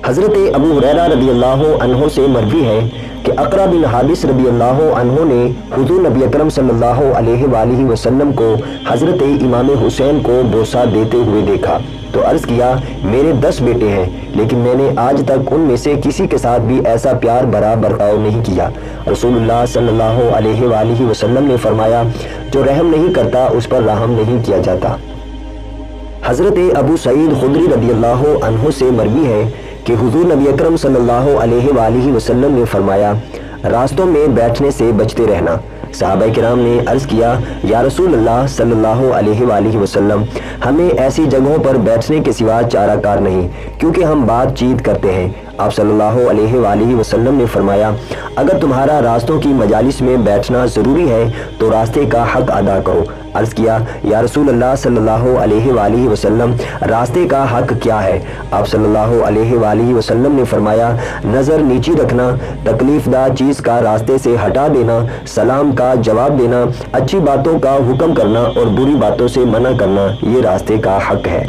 حضرت ابو ہریرہ رضی اللہ عنہ سے مروی ہے کہ اقرا بن حابس رضی اللہ عنہ نے حضور نبی اکرم صلی اللہ علیہ وآلہ وسلم کو حضرت امام حسین کو بوسہ دیتے ہوئے دیکھا تو عرض کیا میرے 10 بیٹے ہیں لیکن میں نے آج تک ان میں سے کسی کے ساتھ بھی ایسا پیار بھرا برتاؤ نہیں کیا۔ رسول اللہ صلی اللہ علیہ وآلہ وسلم نے فرمایا جو رحم نہیں کرتا اس پر رحم نہیں کیا جاتا۔ حضرت ابو سعید خدری رضی اللہ عنہ سے مروی ہے کہ حضور نبی اکرم صلی اللہ علیہ وآلہ وسلم نے فرمایا راستوں میں بیٹھنے سے بچتے رہنا۔ صحابہ کرام نے عرض کیا یا رسول اللہ صلی اللہ علیہ وآلہ وسلم ہمیں ایسی جگہوں پر بیٹھنے کے سوا چارہ کار نہیں کیونکہ ہم بات چیت کرتے ہیں۔ آپ صلی اللہ علیہ وآلہ وسلم نے فرمایا اگر تمہارا راستوں کی مجالس میں بیٹھنا ضروری ہے تو راستے کا حق ادا کرو۔ عرض کیا یا رسول اللہ صلی اللہ علیہ وآلہ وسلم راستے کا حق کیا ہے؟ آپ صلی اللہ علیہ وآلہ وسلم نے فرمایا نظر نیچی رکھنا، تکلیف دہ چیز کا راستے سے ہٹا دینا، سلام کا جواب دینا، اچھی باتوں کا حکم کرنا اور بری باتوں سے منع کرنا، یہ راستے کا حق ہے۔